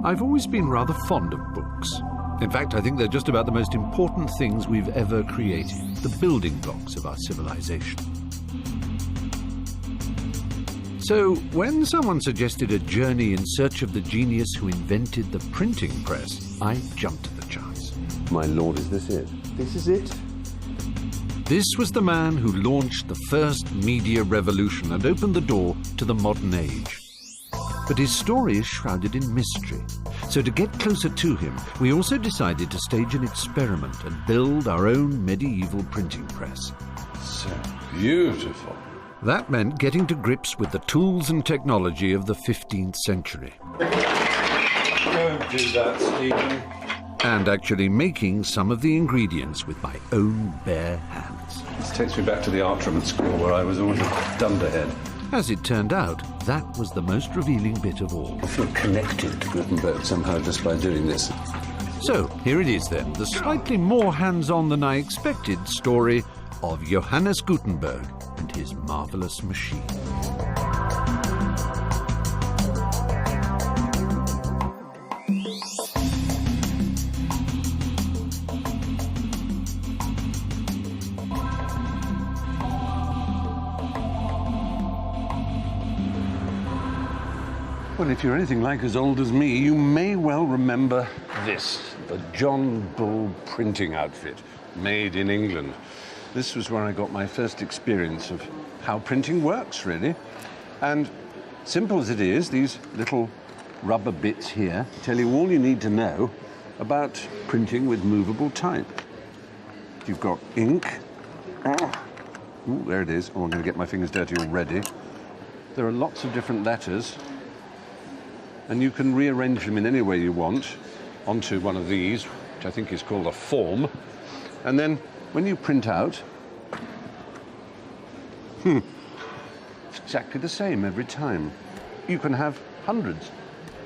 I've always been rather fond of books. In fact, I think they're just about the most important things we've ever created, the building blocks of our civilization. So, when someone suggested a journey in search of the genius who invented the printing press, I jumped at the chance. My lord, is this it? This is it? This was the man who launched the first media revolution and opened the door to the modern age. But his story is shrouded in mystery. So to get closer to him, we also decided to stage an experiment and build our own medieval printing press. So beautiful. That meant getting to grips with the tools and technology of the 15th century. Don't do that, Stephen. And actually making some of the ingredients with my own bare hands. This takes me back to the art room at school where I was always a dunderhead. As it turned out, that was the most revealing bit of all. I feel connected to Gutenberg somehow just by doing this. So, here it is then, the slightly more hands-on than I expected story of Johann Gutenberg and his marvelous machine. Well, if you're anything like as old as me, you may well remember this, the John Bull printing outfit, made in England. This was where I got my first experience of how printing works, really. And simple as it is, these little rubber bits here tell you all you need to know about printing with movable type. You've got ink. Ooh, there it is. Oh, I'm going to get my fingers dirty already. There are lots of different letters, and you can rearrange them in any way you want onto one of these, which I think is called a form. And then when you print out, it's exactly the same every time. You can have hundreds,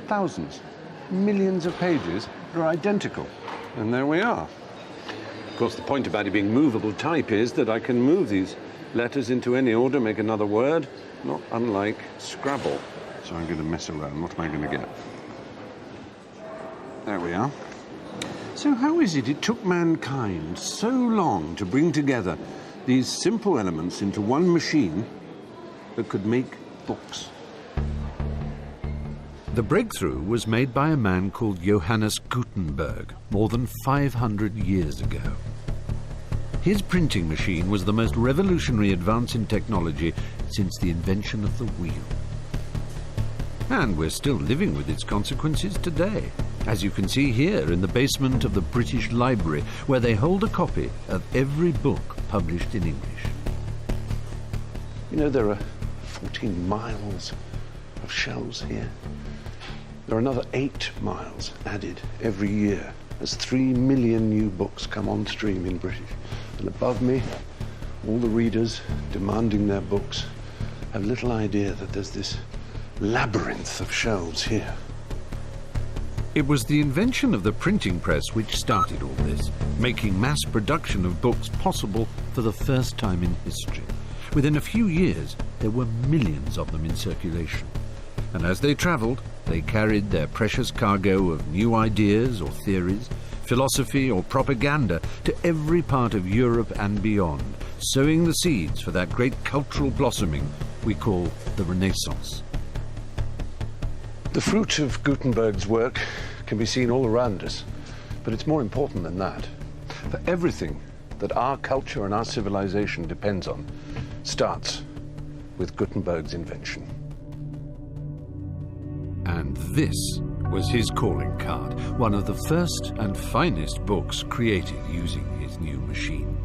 thousands, millions of pages that are identical. And there we are. Of course, the point about it being movable type is that I can move these letters into any order, make another word, not unlike Scrabble. So I'm going to mess around. What am I going to get? There we are. So how is it took mankind so long to bring together these simple elements into one machine that could make books? The breakthrough was made by a man called Johann Gutenberg more than 500 years ago. His printing machine was the most revolutionary advance in technology since the invention of the wheel. And we're still living with its consequences today, as you can see here in the basement of the British Library, where they hold a copy of every book published in English. You know, there are 14 miles of shelves here. There are another 8 miles added every year as 3 million new books come on stream in British. And above me, all the readers demanding their books have little idea that there's this labyrinth of shelves here. It was the invention of the printing press which started all this, making mass production of books possible for the first time in history. Within a few years, there were millions of them in circulation. And as they travelled, they carried their precious cargo of new ideas or theories, philosophy or propaganda to every part of Europe and beyond, sowing the seeds for that great cultural blossoming we call the Renaissance. The fruit of Gutenberg's work can be seen all around us, but it's more important than that. For everything that our culture and our civilization depends on starts with Gutenberg's invention. And this was his calling card, one of the first and finest books created using his new machine.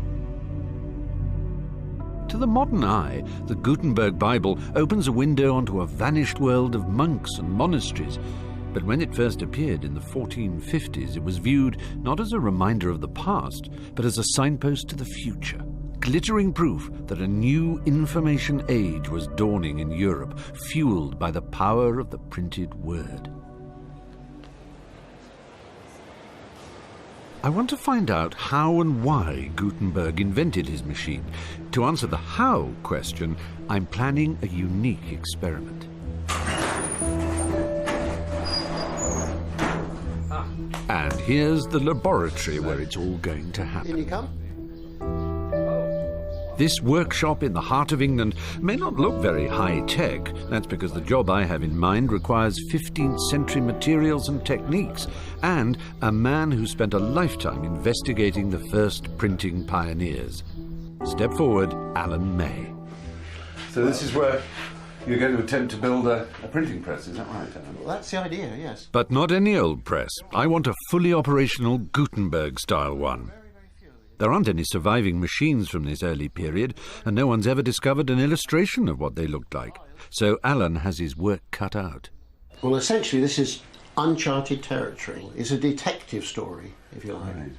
To the modern eye, the Gutenberg Bible opens a window onto a vanished world of monks and monasteries. But when it first appeared in the 1450s, it was viewed not as a reminder of the past, but as a signpost to the future, glittering proof that a new information age was dawning in Europe, fueled by the power of the printed word. I want to find out how and why Gutenberg invented his machine. To answer the how question, I'm planning a unique experiment. here's the laboratory where it's all going to happen. In you come. This workshop in the heart of England may not look very high-tech. That's because the job I have in mind requires 15th century materials and techniques, and a man who spent a lifetime investigating the first printing pioneers. Step forward, Alan May. So this is where you're going to attempt to build a printing press, is that right, Alan? Well, that's the idea, yes. But not any old press. I want a fully operational Gutenberg-style one. There aren't any surviving machines from this early period, and no one's ever discovered an illustration of what they looked like. So Alan has his work cut out. Well, essentially, this is uncharted territory. It's a detective story, if you like. Right.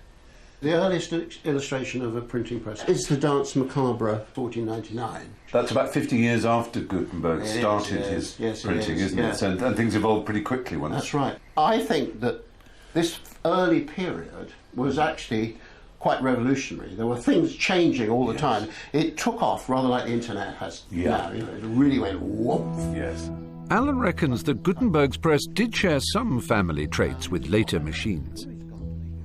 The earliest illustration of a printing press is the Danse Macabre, 1499. That's about 50 years after Gutenberg started his printing, isn't it? And things evolved pretty quickly once. That's right. I think that this early period was actually quite revolutionary. There were things changing all the time. It took off rather like the internet has now. You know, it really went whoop. Yes. Alan reckons that Gutenberg's press did share some family traits with later machines.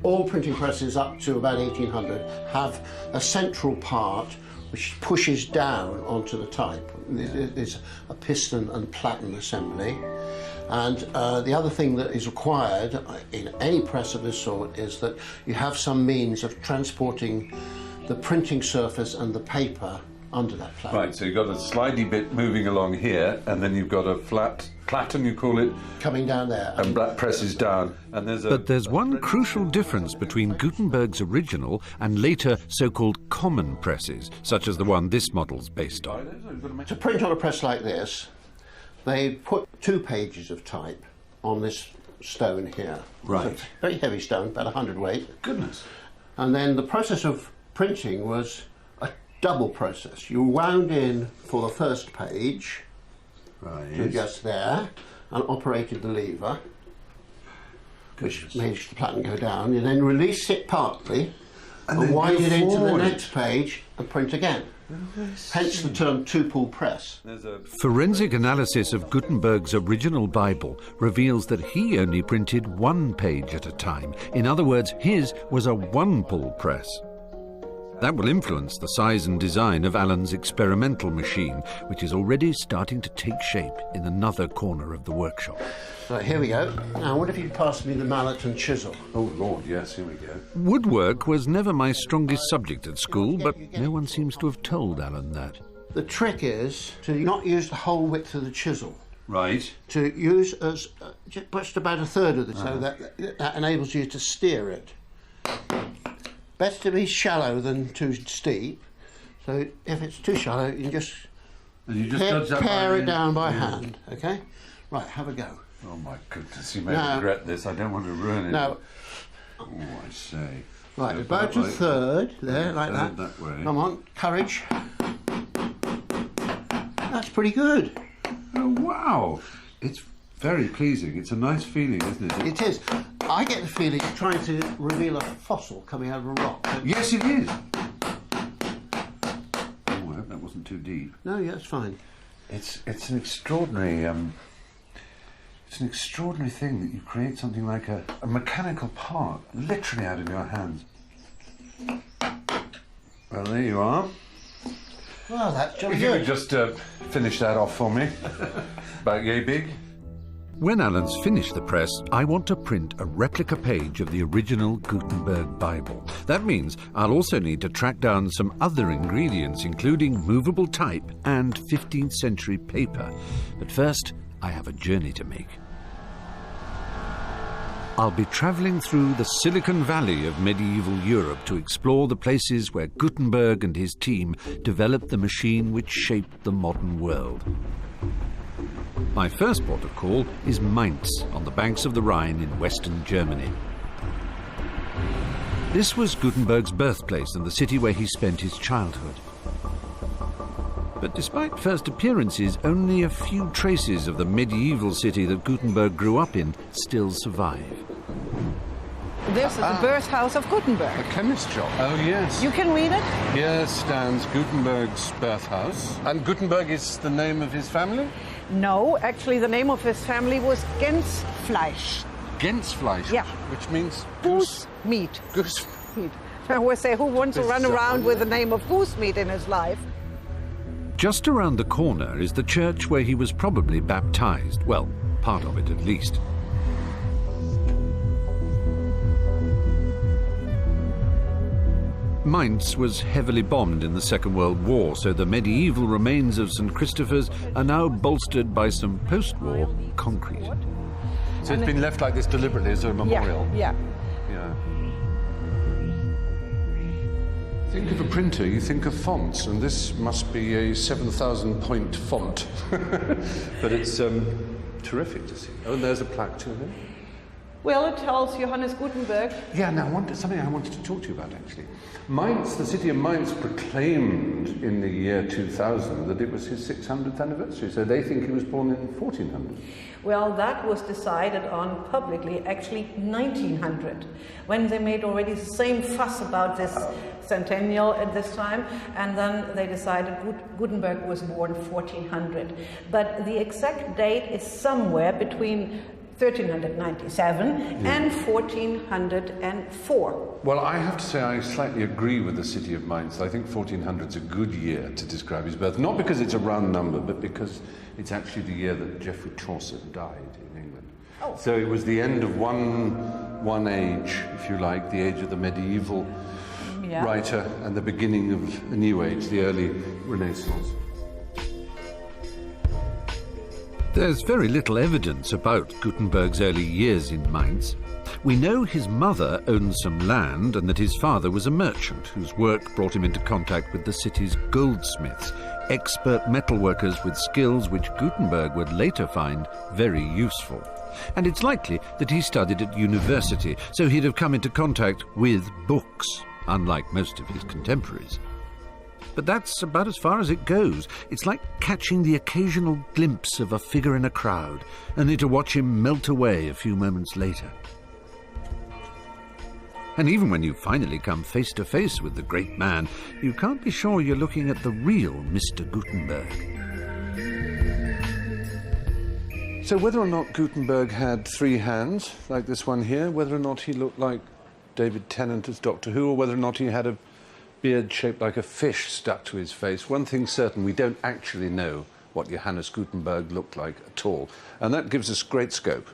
All printing presses up to about 1800 have a central part which pushes down onto the type. There's a piston and platen assembly. And the other thing that is required in any press of this sort is that you have some means of transporting the printing surface and the paper under that platen. Right, so you've got a slidey bit moving along here, and then you've got a flat platen, you call it, coming down there. and black presses down. And there's one crucial difference between Gutenberg's original and later so-called common presses, such as the one this model's based on. To print on a press like this, they put 2 pages of type on this stone here. Right. It's a very heavy stone, about 100 weight. Goodness. And then the process of printing was a double process. You wound in for the first page, to just there, and operated the lever, which made the platen go down. You then release it partly, and wind it into the next page and print again. Hence the term two-pull press. Forensic analysis of Gutenberg's original Bible reveals that he only printed 1 page at a time. In other words, his was a one-pull press. That will influence the size and design of Alan's experimental machine, which is already starting to take shape in another corner of the workshop. Right, here we go. Now, I wonder if you'd pass me the mallet and chisel. Oh, Lord, yes, here we go. Woodwork was never my strongest subject at school, but no one seems to have told Alan that. The trick is to not use the whole width of the chisel. Right. To use as just about a third of the, so that enables you to steer it. Better to be shallow than too steep. So if it's too shallow, you can just, pare it down by hand. Okay? Right, have a go. Oh my goodness, you may regret this. I don't want to ruin it. No. Oh, I say. Right, So about a third, there, like that. That way. Come on, courage. That's pretty good. Oh, wow. It's very pleasing. It's a nice feeling, isn't it? It is. I get the feeling you're trying to reveal a fossil coming out of a rock. Yes, it is. Oh, I hope that wasn't too deep. No, yeah, it's fine. It's an extraordinary thing that you create something like a mechanical part literally out of your hands. Well, there you are. Well, that's jolly If good. you could just finish that off for me. About yay big. When Alan's finished the press, I want to print a replica page of the original Gutenberg Bible. That means I'll also need to track down some other ingredients, including movable type and 15th century paper. But first, I have a journey to make. I'll be travelling through the Silicon Valley of medieval Europe to explore the places where Gutenberg and his team developed the machine which shaped the modern world. My first port of call is Mainz, on the banks of the Rhine in western Germany. This was Gutenberg's birthplace and the city where he spent his childhood. But despite first appearances, only a few traces of the medieval city that Gutenberg grew up in still survive. This is the birthhouse of Gutenberg. A chemist shop. Oh, yes. You can read it? Here stands Gutenberg's birthhouse. And Gutenberg is the name of his family? No, actually the name of his family was Gänsfleisch. GänseFleisch, Yeah. which means Goose meat. Goose. Meat. I always say, who wants to run around with the name of goose meat in his life? Just around the corner is the church where he was probably baptized. Well, part of it at least. Mainz was heavily bombed in the Second World War, so the medieval remains of St. Christopher's are now bolstered by some post-war concrete. So it's been left like this deliberately as a memorial? Yeah. Yeah. Think of a printer, you think of fonts, and this must be a 7,000-point font. But it's terrific to see. Oh, and there's a plaque to him. Well, it tells Johann Gutenberg. Yeah, now something I wanted to talk to you about, actually. Mainz, the city of Mainz proclaimed in the year 2000 that it was his 600th anniversary, so they think he was born in 1400. Well, that was decided on publicly, actually 1900, when they made already the same fuss about this centennial at this time, and then they decided Gutenberg was born 1400. But the exact date is somewhere between 1397 and 1404. Well, I have to say I slightly agree with the city of Mainz. I think 1400 is a good year to describe his birth, not because it's a round number, but because it's actually the year that Geoffrey Chaucer died in England. Oh. So it was the end of one age, if you like, the age of the medieval writer, and the beginning of a new age, the early Renaissance. There's very little evidence about Gutenberg's early years in Mainz. We know his mother owned some land and that his father was a merchant whose work brought him into contact with the city's goldsmiths, expert metalworkers with skills which Gutenberg would later find very useful. And it's likely that he studied at university, so he'd have come into contact with books, unlike most of his contemporaries. But that's about as far as it goes. It's like catching the occasional glimpse of a figure in a crowd, only to watch him melt away a few moments later. And even when you finally come face to face with the great man, you can't be sure you're looking at the real Mr. Gutenberg. So whether or not Gutenberg had three hands, like this one here, whether or not he looked like David Tennant as Doctor Who, or whether or not he had a beard shaped like a fish stuck to his face, one thing's certain, we don't actually know what Johannes Gutenberg looked like at all. And that gives us great scope.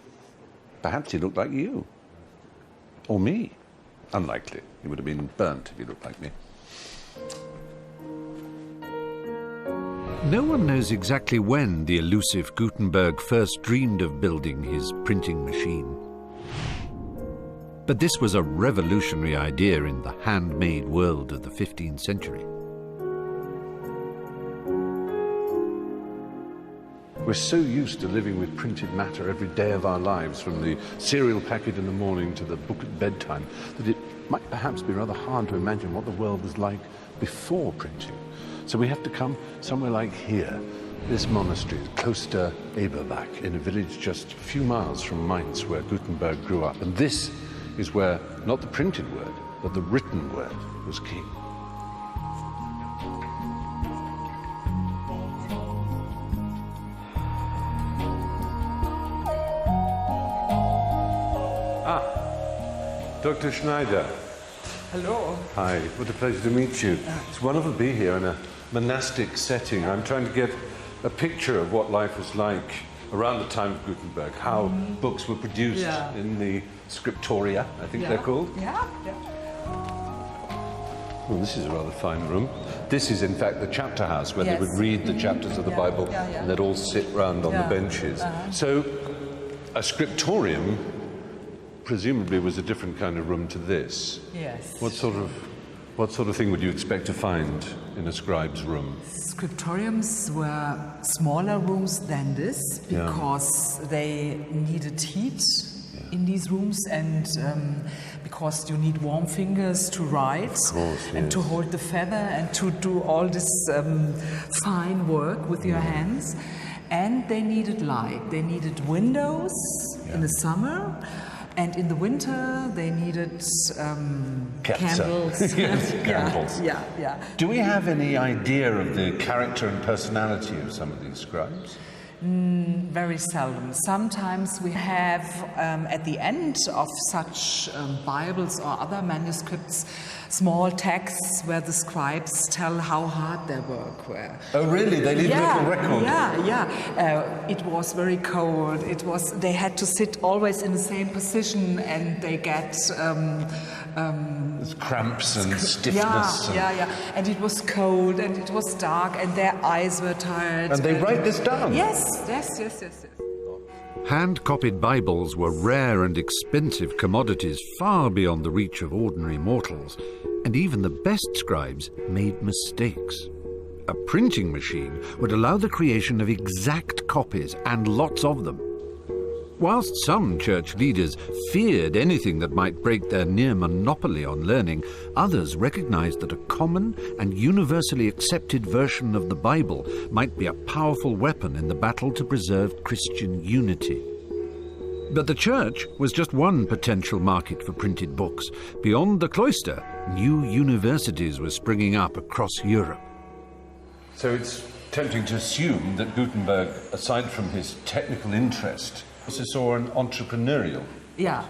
Perhaps he looked like you. Or me. Unlikely. He would have been burnt if he looked like me. No one knows exactly when the elusive Gutenberg first dreamed of building his printing machine. But this was a revolutionary idea in the handmade world of the 15th century. We're so used to living with printed matter every day of our lives, from the cereal packet in the morning to the book at bedtime, that it might perhaps be rather hard to imagine what the world was like before printing. So we have to come somewhere like here, this monastery, Kloster Eberbach, in a village just a few miles from Mainz, where Gutenberg grew up. And this is where not the printed word, but the written word was king. Dr. Schneider. Hello. Hi, what a pleasure to meet you. It's wonderful to be here in a monastic setting. I'm trying to get a picture of what life was like around the time of Gutenberg, how books were produced in the scriptoria, I think they're called. Yeah. Well, this is a rather fine room. This is, in fact, the chapter house where they would read the chapters of the Bible and they'd all sit round on the benches. So, a scriptorium presumably was a different kind of room to this. Yes. What sort of thing would you expect to find in a scribe's room? Scriptoriums were smaller rooms than this because they needed heat in these rooms, and because you need warm fingers to write and to hold the feather and to do all this fine work with your hands. And they needed light. They needed windows in the summer. And in the winter, they needed candles. Candles. Yeah. Do we have any idea of the character and personality of some of these scribes? Very seldom. Sometimes we have, at the end of such Bibles or other manuscripts, small texts where the scribes tell how hard their work were. Oh, really? They leave a little record? Yeah. It was very cold. They had to sit always in the same position, and they get cramps and stiffness. Yeah. And it was cold, and it was dark, and their eyes were tired. And they write this down? Yes. Hand-copied Bibles were rare and expensive commodities far beyond the reach of ordinary mortals, and even the best scribes made mistakes. A printing machine would allow the creation of exact copies, and lots of them. Whilst some church leaders feared anything that might break their near monopoly on learning, others recognized that a common and universally accepted version of the Bible might be a powerful weapon in the battle to preserve Christian unity. But the church was just one potential market for printed books. Beyond the cloister, new universities were springing up across Europe. So it's tempting to assume that Gutenberg, aside from his technical interest, also saw an entrepreneurial. Yeah.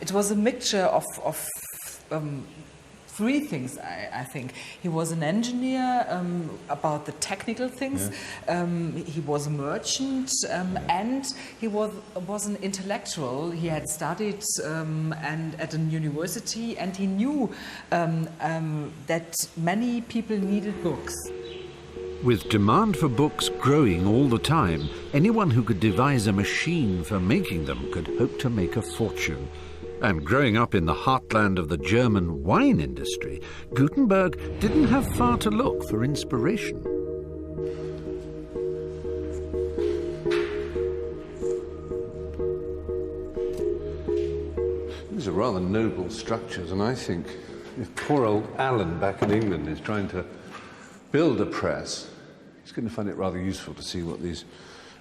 It was a mixture of three things, I think. He was an engineer about the technical things. Yeah. He was a merchant, and he was an intellectual. He had studied and at a university, and he knew that many people needed books. With demand for books growing all the time, anyone who could devise a machine for making them could hope to make a fortune. And growing up in the heartland of the German wine industry, Gutenberg didn't have far to look for inspiration. These are rather noble structures, and I think if poor old Alan back in England is trying to build a press, he's going to find it rather useful to see what these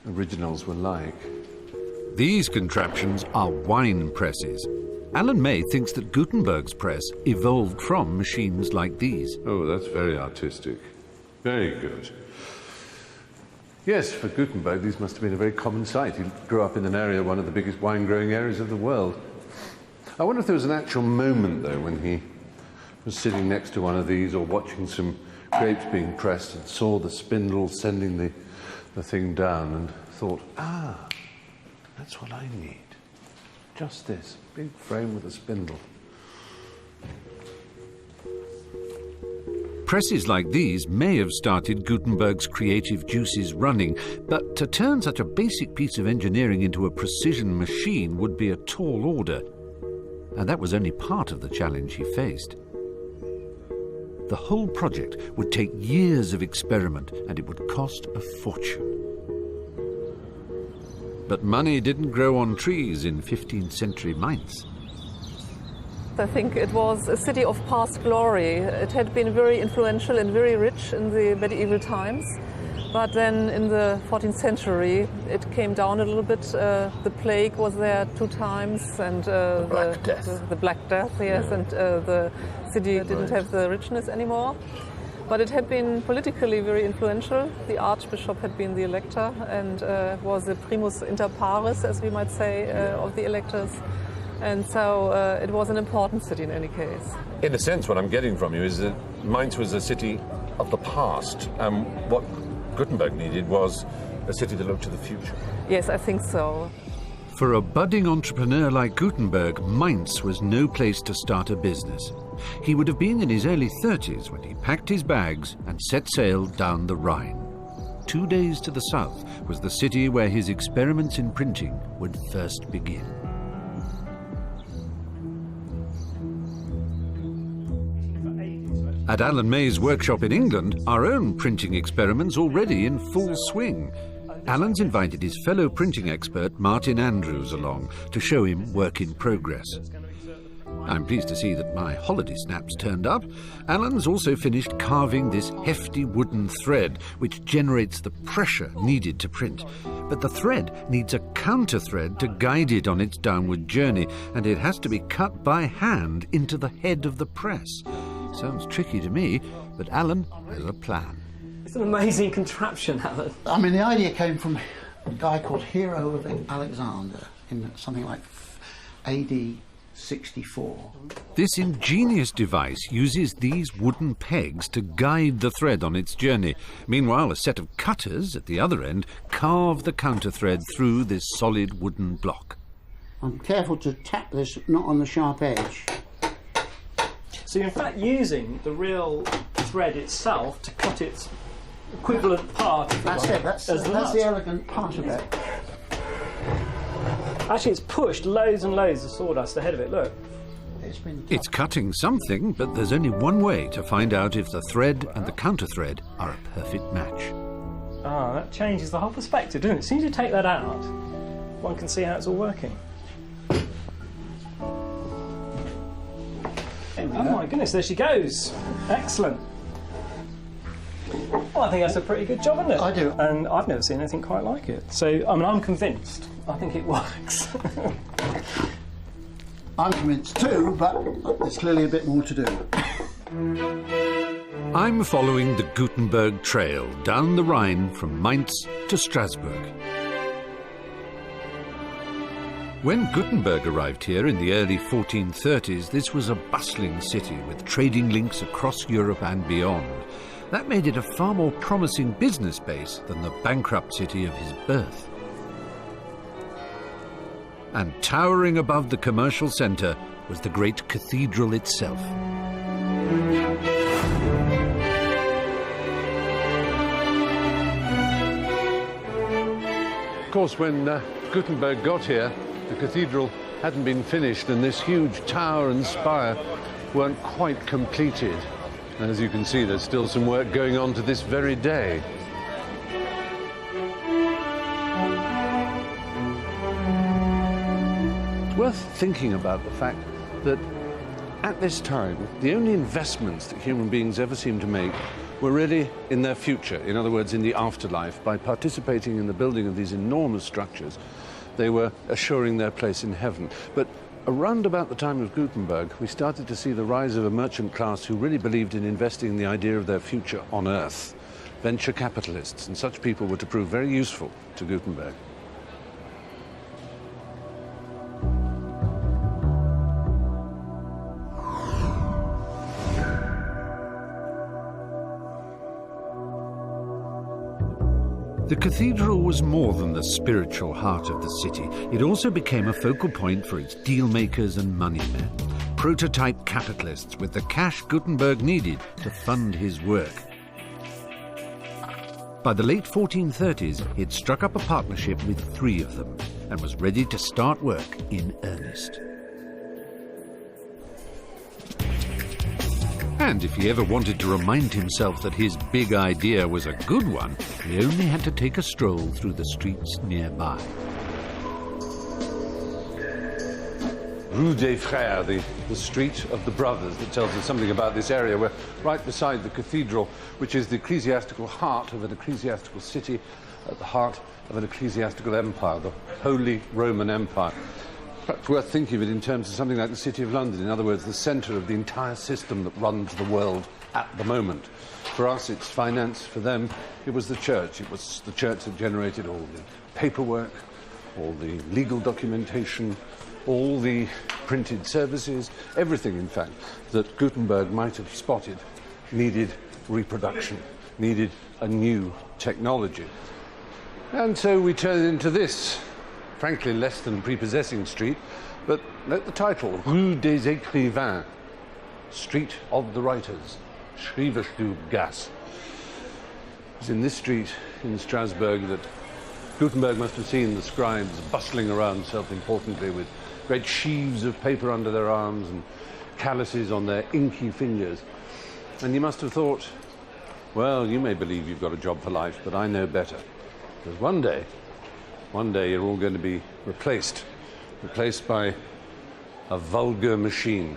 originals were like. These contraptions are wine presses. Alan May thinks that Gutenberg's press evolved from machines like these. Oh, that's very artistic. Very good. Yes, for Gutenberg, these must have been a very common sight. He grew up in an area, one of the biggest wine-growing areas of the world. I wonder if there was an actual moment, though, when he was sitting next to one of these or watching some grapes being pressed and saw the spindle sending the thing down and thought, that's what I need. Just this, big frame with a spindle. Presses like these may have started Gutenberg's creative juices running, but to turn such a basic piece of engineering into a precision machine would be a tall order. And that was only part of the challenge he faced. The whole project would take years of experiment, and it would cost a fortune. But money didn't grow on trees in 15th century Mainz. I think it was a city of past glory. It had been very influential and very rich in the medieval times. But then in the 14th century, it came down a little bit. The plague was there 2 times, and the Black Death. The Black Death, yes, yeah. And the city didn't have the richness anymore. But it had been politically very influential. The archbishop had been the elector and was the primus inter pares, as we might say, of the electors. And so it was an important city in any case. In a sense, what I'm getting from you is that Mainz was a city of the past. What Gutenberg needed was a city that looked to the future. Yes, I think so. For a budding entrepreneur like Gutenberg, Mainz was no place to start a business. He would have been in his early 30s when he packed his bags and set sail down the Rhine. 2 days to the south was the city where his experiments in printing would first begin. At Alan May's workshop in England, our own printing experiments already in full swing. Alan's invited his fellow printing expert, Martin Andrews, along to show him work in progress. I'm pleased to see that my holiday snaps turned up. Alan's also finished carving this hefty wooden thread, which generates the pressure needed to print. But the thread needs a counter thread to guide it on its downward journey, and it has to be cut by hand into the head of the press. Sounds tricky to me, but Alan has a plan. It's an amazing contraption, Alan. I mean, the idea came from a guy called Hero of Alexander in something like AD 64. This ingenious device uses these wooden pegs to guide the thread on its journey. Meanwhile, a set of cutters at the other end carve the counter thread through this solid wooden block. I'm careful to tap this not on the sharp edge. So you're in fact using the real thread itself to cut its equivalent part. That's it, that's the elegant part of it. Actually, it's pushed loads and loads of sawdust ahead of it, look. It's cutting something, but there's only one way to find out if the thread and the counter thread are a perfect match. Ah, that changes the whole perspective, doesn't it? As soon as you take that out, one can see how it's all working. Oh my goodness, there she goes. Excellent. Well, I think that's a pretty good job, isn't it? I do. And I've never seen anything quite like it. So, I mean, I'm convinced. I think it works. I'm convinced too, but there's clearly a bit more to do. I'm following the Gutenberg trail down the Rhine from Mainz to Strasbourg. When Gutenberg arrived here in the early 1430s, this was a bustling city with trading links across Europe and beyond. That made it a far more promising business base than the bankrupt city of his birth. And towering above the commercial centre was the great cathedral itself. Of course, when Gutenberg got here, the cathedral hadn't been finished and this huge tower and spire weren't quite completed. And as you can see, there's still some work going on to this very day. It's worth thinking about the fact that at this time, the only investments that human beings ever seemed to make were really in their future, in other words, in the afterlife. By participating in the building of these enormous structures, they were assuring their place in heaven. But around about the time of Gutenberg, we started to see the rise of a merchant class who really believed in investing in the idea of their future on Earth. Venture capitalists, and such people were to prove very useful to Gutenberg. The cathedral was more than the spiritual heart of the city. It also became a focal point for its dealmakers and moneymen, prototype capitalists with the cash Gutenberg needed to fund his work. By the late 1430s, he'd struck up a partnership with 3 of them and was ready to start work in earnest. And if he ever wanted to remind himself that his big idea was a good one, he only had to take a stroll through the streets nearby. Rue des Frères, the street of the brothers, that tells us something about this area. We're right beside the cathedral, which is the ecclesiastical heart of an ecclesiastical city, at the heart of an ecclesiastical empire, the Holy Roman Empire. Perhaps worth thinking of it in terms of something like the City of London, in other words, the centre of the entire system that runs the world at the moment. For us, it's finance. For them, it was the church. It was the church that generated all the paperwork, all the legal documentation, all the printed services, everything, in fact, that Gutenberg might have spotted needed reproduction, needed a new technology. And so we turn into this, frankly less than prepossessing street, but note the title, Rue des Écrivains, Street of the Writers, Schrijversstuggasse. It's in this street in Strasbourg that Gutenberg must have seen the scribes bustling around self-importantly with great sheaves of paper under their arms and calluses on their inky fingers. And he must have thought, well, you may believe you've got a job for life, but I know better. Because one day you're all going to be replaced by a vulgar machine.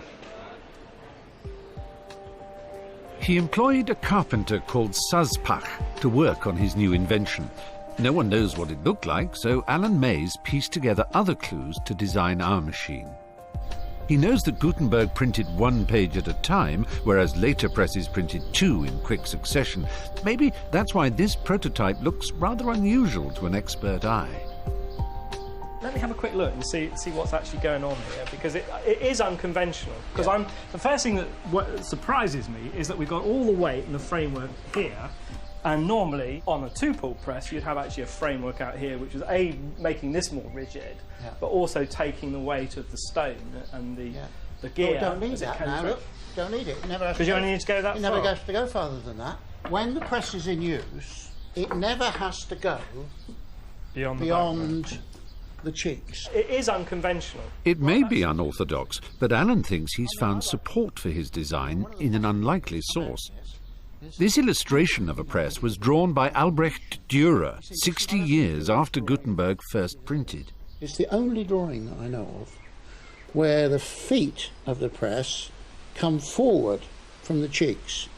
He employed a carpenter called Saspach to work on his new invention. No one knows what it looked like, so Alan Mays pieced together other clues to design our machine. He knows that Gutenberg printed 1 page at a time, whereas later presses printed 2 in quick succession. Maybe that's why this prototype looks rather unusual to an expert eye. Let me have a quick look and see what's actually going on here, because it is unconventional. Because the first thing that surprises me is that we've got all the weight and the framework here, and normally on a 2-pull press you'd have actually a framework out here, which is making this more rigid, but also taking the weight of the stone and the gear. Oh, don't need that now. Look, don't need it. Because you only need to go that far. It never has to go farther than that. When the press is in use, it never has to go beyond the cheeks. It is unconventional. It may be unorthodox, but Alan thinks he's found support for his design in an unlikely source. This illustration of a press was drawn by Albrecht Dürer 60 years after Gutenberg first printed. It's the only drawing that I know of where the feet of the press come forward from the cheeks.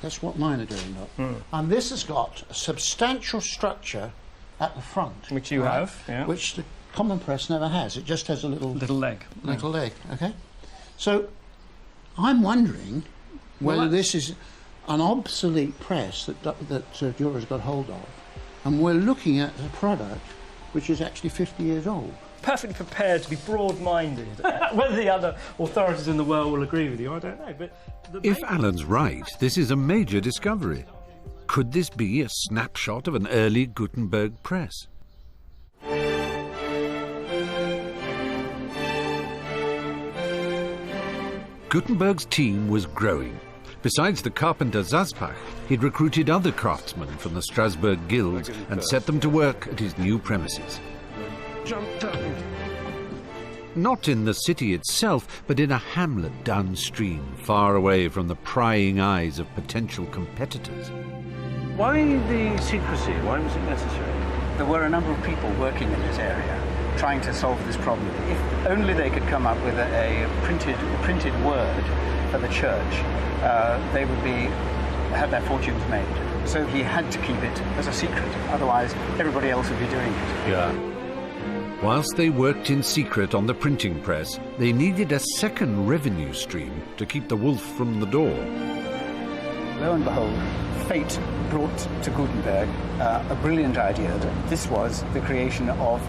That's what mine are doing, look. And this has got a substantial structure at the front. Which you have, yeah. Which the common press never has. It just has a little leg. Little leg, okay? So I'm wondering whether this is an obsolete press that Dürer's got hold of, and we're looking at a product which is actually 50 years old. Perfectly prepared to be broad-minded. Whether the other authorities in the world will agree with you, I don't know. But if Alan's right, this is a major discovery. Could this be a snapshot of an early Gutenberg press? Gutenberg's team was growing. Besides the carpenter Zaspach, he'd recruited other craftsmen from the Strasbourg guilds and set them to work at his new premises. Not in the city itself, but in a hamlet downstream, far away from the prying eyes of potential competitors. Why the secrecy? Why was it necessary? There were a number of people working in this area trying to solve this problem. If only they could come up with a printed word for the church, they would have their fortunes made. So he had to keep it as a secret, otherwise everybody else would be doing it. Yeah. Whilst they worked in secret on the printing press, they needed a second revenue stream to keep the wolf from the door. Lo and behold, fate brought to Gutenberg a brilliant idea. This was the creation of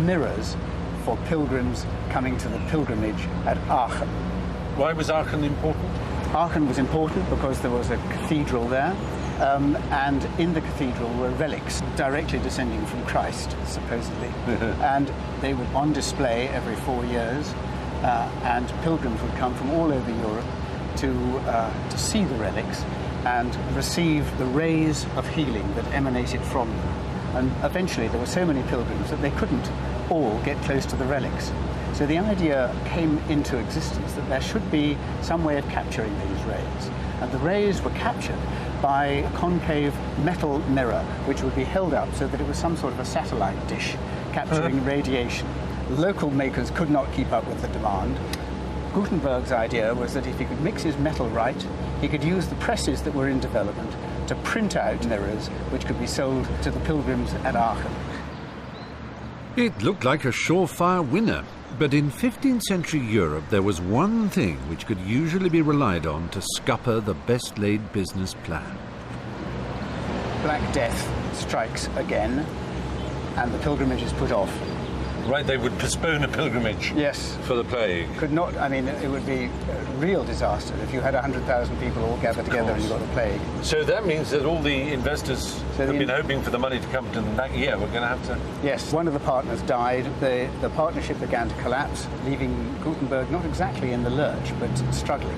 mirrors for pilgrims coming to the pilgrimage at Aachen. Why was Aachen important? Aachen was important because there was a cathedral there, and in the cathedral were relics directly descending from Christ, supposedly. And they were on display every 4 years, and pilgrims would come from all over Europe to see the relics and receive the rays of healing that emanated from them. And eventually there were so many pilgrims that they couldn't all get close to the relics. So the idea came into existence that there should be some way of capturing these rays. And the rays were captured by a concave metal mirror, which would be held up so that it was some sort of a satellite dish capturing radiation. Local makers could not keep up with the demand. Gutenberg's idea was that if he could mix his metal right, he could use the presses that were in development to print out mirrors which could be sold to the pilgrims at Aachen. It looked like a surefire winner, but in 15th century Europe there was one thing which could usually be relied on to scupper the best-laid business plan. Black Death strikes again, and the pilgrimage is put off. Right, they would postpone a pilgrimage. Yes. For the plague. Could not, I mean, it would be a real disaster if you had 100,000 people all gathered together and you got a plague. So that means that all the investors have been hoping for the money to come to that year. We're going to have to... Yes, one of the partners died. The partnership began to collapse, leaving Gutenberg not exactly in the lurch, but struggling.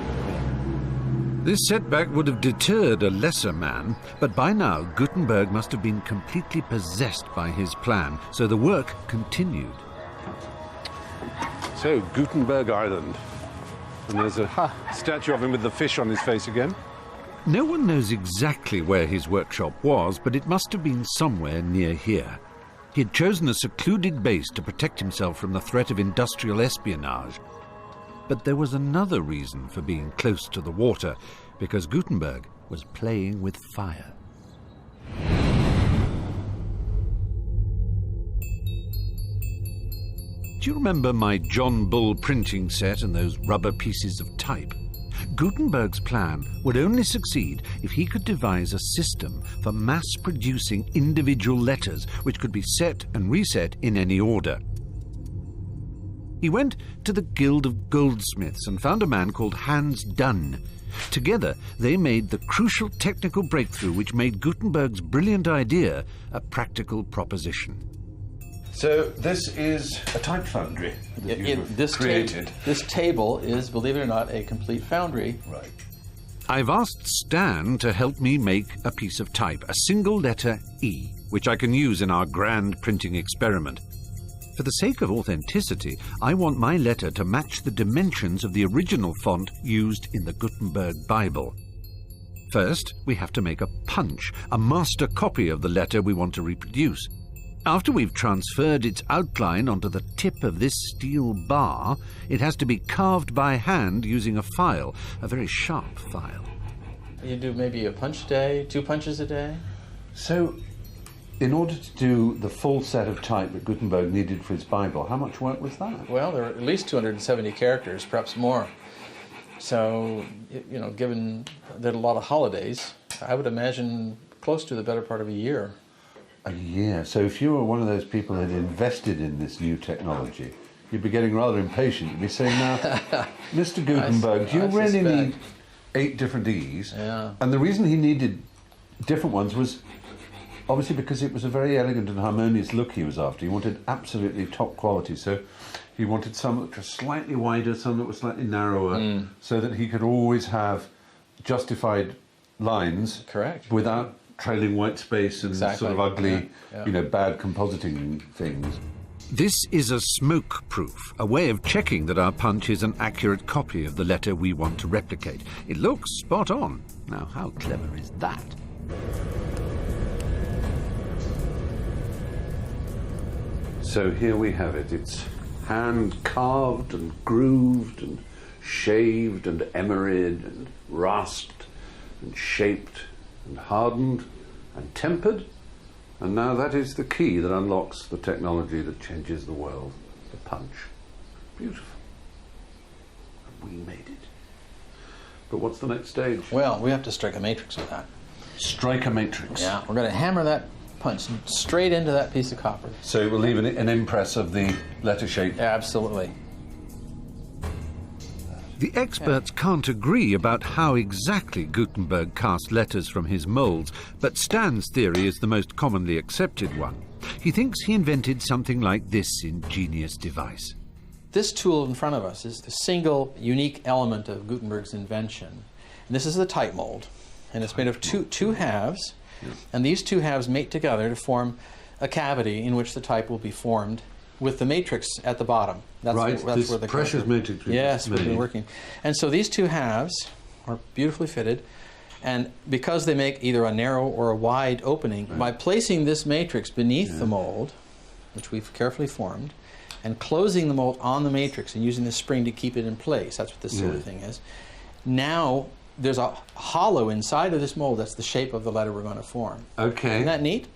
This setback would have deterred a lesser man, but by now Gutenberg must have been completely possessed by his plan, so the work continued. So, Gutenberg Island. And there's a statue of him with the fish on his face again. No one knows exactly where his workshop was, but it must have been somewhere near here. He had chosen a secluded base to protect himself from the threat of industrial espionage. But there was another reason for being close to the water, because Gutenberg was playing with fire. Do you remember my John Bull printing set and those rubber pieces of type? Gutenberg's plan would only succeed if he could devise a system for mass-producing individual letters which could be set and reset in any order. He went to the Guild of Goldsmiths and found a man called Hans Dunn. Together, they made the crucial technical breakthrough which made Gutenberg's brilliant idea a practical proposition. So this is a type foundry that you've created. This table is, believe it or not, a complete foundry. Right. I've asked Stan to help me make a piece of type, a single letter E, which I can use in our grand printing experiment. For the sake of authenticity, I want my letter to match the dimensions of the original font used in the Gutenberg Bible. First, we have to make a punch, a master copy of the letter we want to reproduce. After we've transferred its outline onto the tip of this steel bar, it has to be carved by hand using a file, a very sharp file. You do maybe a punch a day, 2 punches a day? So, in order to do the full set of type that Gutenberg needed for his Bible, how much work was that? Well, there were at least 270 characters, perhaps more. So, you know, given that a lot of holidays, I would imagine close to the better part of a year. A year. So if you were one of those people that invested in this new technology, you'd be getting rather impatient. You'd be saying, now, Mr. Gutenberg, do you really need 8 different E's? Yeah. And the reason he needed different ones was obviously because it was a very elegant and harmonious look he was after. He wanted absolutely top quality. So he wanted some that were slightly wider, some that were slightly narrower, so that he could always have justified lines. Correct. Without trailing white space and sort of ugly, you know, bad compositing things. This is a smoke proof, a way of checking that our punch is an accurate copy of the letter we want to replicate. It looks spot on. Now, how clever is that? So here we have it. It's hand carved and grooved and shaved and emeryed and rasped and shaped and hardened and tempered, and now that is the key that unlocks the technology that changes the world, the punch. Beautiful. And we made it. But what's the next stage? Well, we have to strike a matrix with that. Strike a matrix. Yeah, we're going to hammer that punch straight into that piece of copper. So it will leave an impress of the letter shape. Yeah, absolutely. The experts can't agree about how exactly Gutenberg cast letters from his molds, but Stan's theory is the most commonly accepted one. He thinks he invented something like this ingenious device. This tool in front of us is the single unique element of Gutenberg's invention. And this is the type mold, and it's made of two halves, and these 2 halves mate together to form a cavity in which the type will be formed, with the matrix at the bottom. That's This where the precious matrix. Yes, we've been working. And so these 2 halves are beautifully fitted, and because they make either a narrow or a wide opening, by placing this matrix beneath the mold, which we've carefully formed, and closing the mold on the matrix and using the spring to keep it in place, that's what this silly thing is, now there's a hollow inside of this mold that's the shape of the letter we're going to form. Okay. Isn't that neat?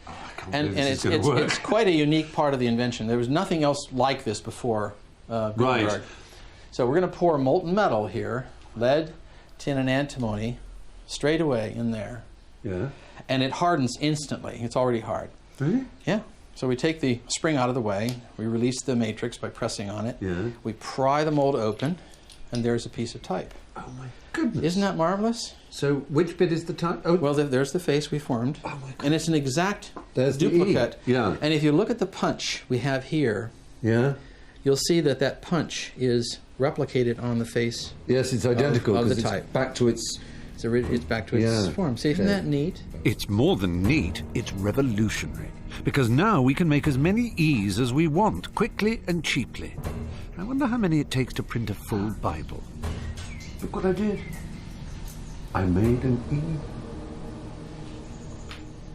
And it's quite a unique part of the invention. There was nothing else like this before Gutenberg. Right. So we're going to pour molten metal here, lead, tin, and antimony, straight away in there. Yeah. And it hardens instantly. It's already hard. Really? Yeah. So we take the spring out of the way, we release the matrix by pressing on it, we pry the mold open, and there's a piece of type. Oh my goodness. Isn't that marvelous? So which bit is the type? Oh. Well, there's the face we formed. Oh my goodness. And it's an exact duplicate. Yeah. And if you look at the punch we have here, you'll see that that punch is replicated on the face. Yes, it's identical of the because type. it's back to its... It's back to its form. See, isn't that neat? It's more than neat, it's revolutionary. Because now we can make as many E's as we want, quickly and cheaply. I wonder how many it takes to print a full Bible. Look what I did. I made an E.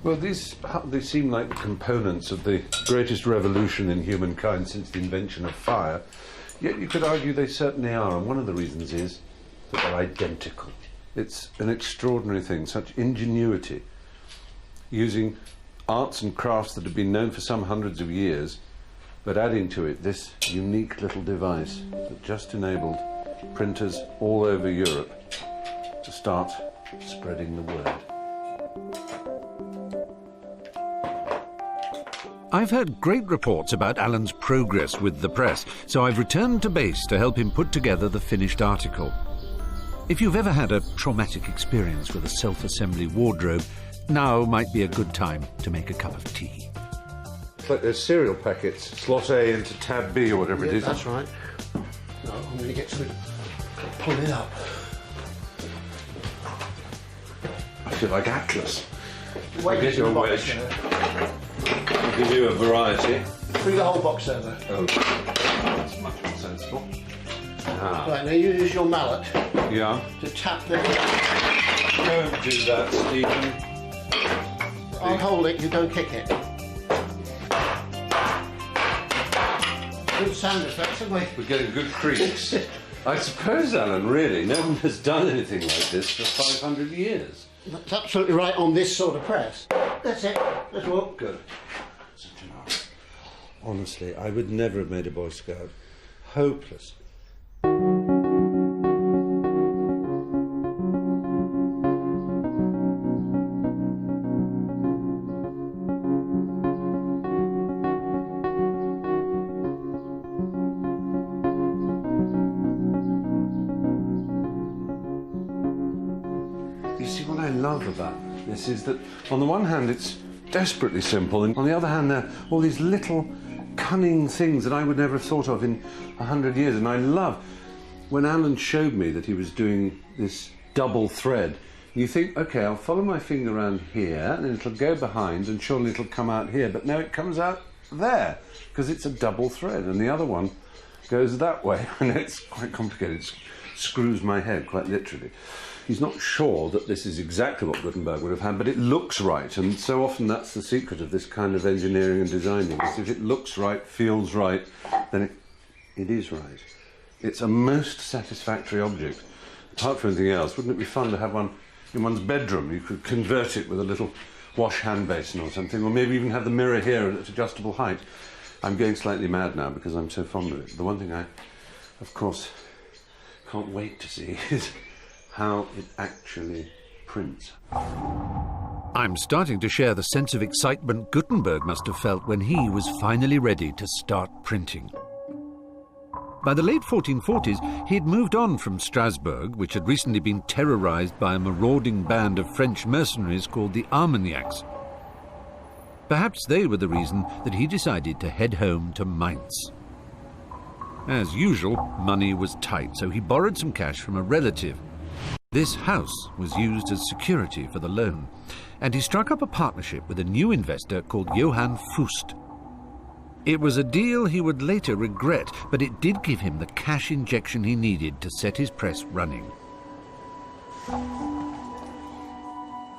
Well, these seem like the components of the greatest revolution in humankind since the invention of fire. Yet you could argue they certainly are, and one of the reasons is that they're identical. It's an extraordinary thing, such ingenuity, using arts and crafts that have been known for some hundreds of years but adding to it this unique little device that just enabled printers all over Europe to start spreading the word. I've heard great reports about Alan's progress with the press, so I've returned to base to help him put together the finished article. If you've ever had a traumatic experience with a self-assembly wardrobe, now might be a good time to make a cup of tea. It's like those cereal packets, slot A into tab B or whatever it is. That's right. No, I'm going to get to it. Pull it up. I feel like Atlas. Wait, get your wedge. I'll give you a variety. Bring the whole box over. Oh, that's much more sensible. Ah. Right, now you use your mallet Yeah. to tap the... Don't do that, Stephen. I'll hold it, you don't kick it. Good sound effects, haven't we? We're getting good creaks. I suppose, Alan, really, no one has done anything like this for 500 years. That's absolutely right on this sort of press. That's it. That's all. Good. Such an art. Honestly, I would never have made a Boy Scout. Hopeless. You see, what I love about this is that on the one hand it's desperately simple, and on the other hand there are all these little cunning things that I would never have thought of in 100 years. And I love when Alan showed me that he was doing this double thread. You think, okay, I'll follow my finger around here and it'll go behind and surely it'll come out here, but no, it comes out there because it's a double thread, and the other one goes that way. And it's quite complicated. It screws my head quite literally. He's not sure that this is exactly what Gutenberg would have had, but it looks right, and so often that's the secret of this kind of engineering and designing, is if it looks right, feels right, then it is right. It's a most satisfactory object. Apart from anything else, wouldn't it be fun to have one in one's bedroom? You could convert it with a little wash hand basin or something, or maybe even have the mirror here at adjustable height. I'm going slightly mad now because I'm so fond of it. The one thing I, of course, can't wait to see is how it actually prints. I'm starting to share the sense of excitement Gutenberg must have felt when he was finally ready to start printing. By the late 1440s, he'd moved on from Strasbourg, which had recently been terrorized by a marauding band of French mercenaries called the Armagnacs. Perhaps they were the reason that he decided to head home to Mainz. As usual, money was tight, so he borrowed some cash from a relative. This house was used as security for the loan, and he struck up a partnership with a new investor called Johann Fust. It was a deal he would later regret, but it did give him the cash injection he needed to set his press running.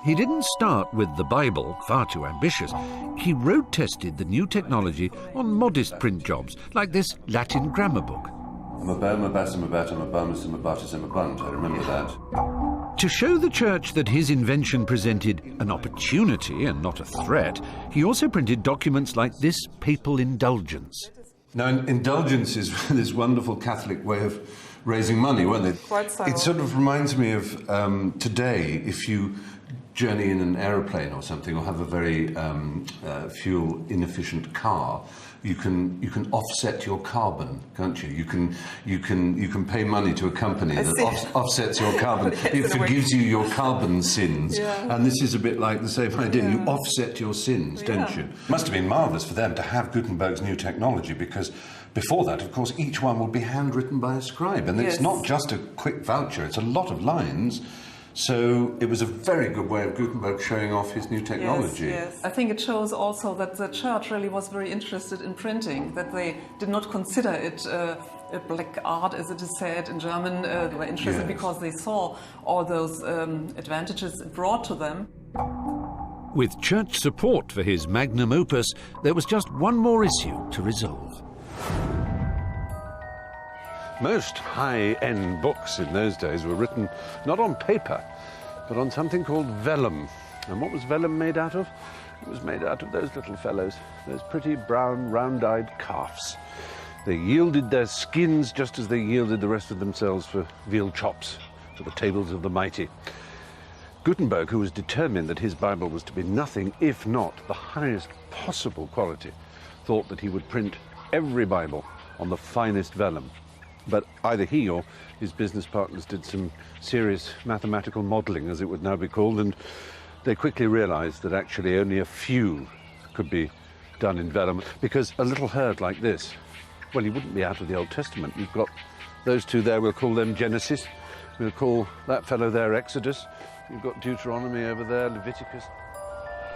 He didn't start with the Bible, far too ambitious. He road-tested the new technology on modest print jobs, like this Latin grammar book. I remember that. To show the church that his invention presented an opportunity and not a threat, he also printed documents like this papal indulgence. Now, indulgence is this wonderful Catholic way of raising money, weren't it? Quite so. It sort of reminds me of today, if you journey in an aeroplane or something, or have a very fuel inefficient car, you can offset your carbon, can't you? You can pay money to a company that offsets your carbon. It forgives you your carbon sins. Yeah. And this is a bit like the same idea. You offset your sins, don't you? It must have been marvellous for them to have Gutenberg's new technology, because before that, of course, each one would be handwritten by a scribe. And it's not just a quick voucher, it's a lot of lines. So it was a very good way of Gutenberg showing off his new technology. Yes. I think it shows also that the church really was very interested in printing, that they did not consider it a black art, as it is said in German. They were interested because they saw all those advantages it brought to them. With church support for his magnum opus, there was just one more issue to resolve. Most high-end books in those days were written not on paper, but on something called vellum. And what was vellum made out of? It was made out of those little fellows, those pretty brown, round-eyed calves. They yielded their skins just as they yielded the rest of themselves for veal chops for the tables of the mighty. Gutenberg, who was determined that his Bible was to be nothing if not the highest possible quality, thought that he would print every Bible on the finest vellum. But either he or his business partners did some serious mathematical modelling, as it would now be called, and they quickly realised that actually only a few could be done in vellum, because a little herd like this, well, you wouldn't be out of the Old Testament. You've got those two there, we'll call them Genesis. We'll call that fellow there Exodus. You've got Deuteronomy over there, Leviticus.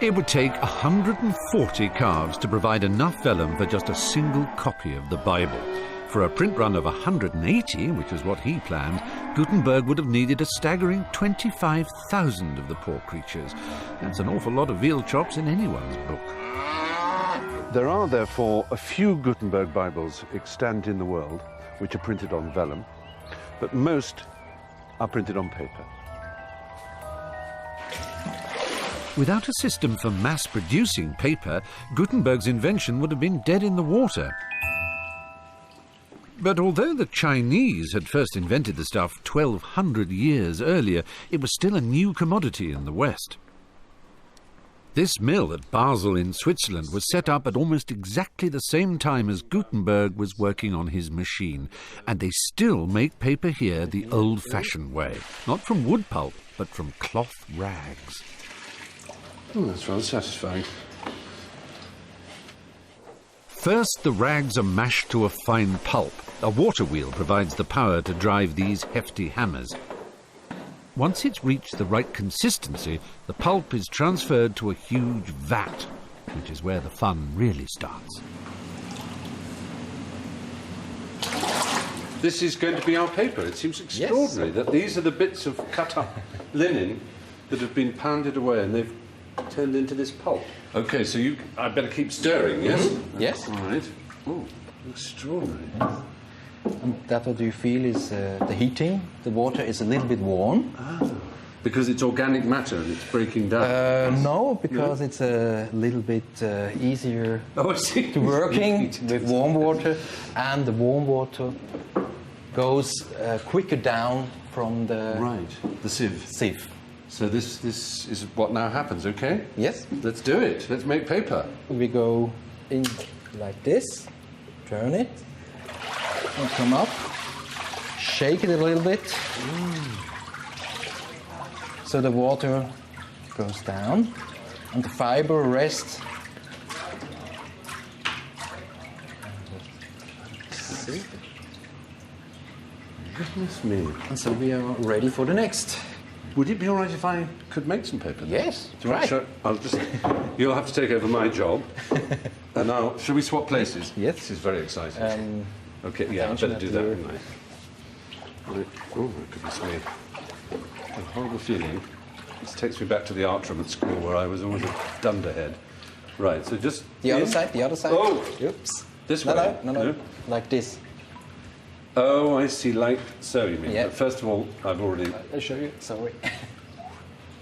It would take 140 calves to provide enough vellum for just a single copy of the Bible. For a print run of 180, which is what he planned, Gutenberg would have needed a staggering 25,000 of the poor creatures. That's an awful lot of veal chops in anyone's book. There are, therefore, a few Gutenberg Bibles extant in the world which are printed on vellum, but most are printed on paper. Without a system for mass-producing paper, Gutenberg's invention would have been dead in the water. But although the Chinese had first invented the stuff 1,200 years earlier, it was still a new commodity in the West. This mill at Basel in Switzerland was set up at almost exactly the same time as Gutenberg was working on his machine, and they still make paper here the old-fashioned way, not from wood pulp, but from cloth rags. Oh, that's rather satisfying. First, the rags are mashed to a fine pulp. A water wheel provides the power to drive these hefty hammers. Once it's reached the right consistency, the pulp is transferred to a huge vat, which is where the fun really starts. This is going to be our paper. It seems extraordinary that these are the bits of cut-up linen that have been pounded away and they've turned into this pulp. OK, so I better keep stirring, yes? Yes. All right. Oh, extraordinary. And that what you feel is the heating. The water is a little bit warm. Ah, because it's organic matter and it's breaking down. No, because it's a little bit easier to working with warm water, and the warm water goes quicker down from the the sieve. Sieve. So this is what now happens, okay? Yes. Let's do it. Let's make paper. We go in like this, turn it, and come up, shake it a little bit, so the water goes down, and the fiber rests. See? Goodness me. And so we are ready for the next. Would it be all right if I could make some paper? Yes, right. You'll have to take over my job. And shall we swap places? Yes. This is very exciting. Okay, yeah, I better do that, wouldn't I? Oh, my goodness me. A horrible feeling. This takes me back to the art room at school where I was always a dunderhead. Right, so just... The other side. Oh! Oops. This way? No. Like this. Oh, I see, like so, you mean? Yeah. But first of all, I've already... I'll show you, sorry.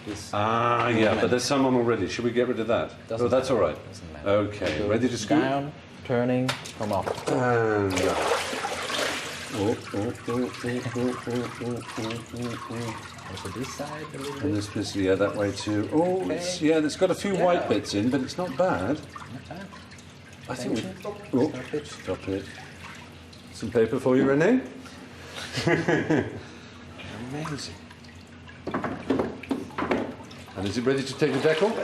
Yeah, but there's some on already. Should we get rid of that? Doesn't that's all right. Doesn't matter. Okay, ready to scoop? Down, turning, come up. And Also this side a little bit. and this piece, yeah, that way too. Oh, Okay. it's got a few white bits in, but it's not bad. Not bad. I think Stop it. Stop it. Some paper for you, Renee. Amazing. And is it ready to take the decal?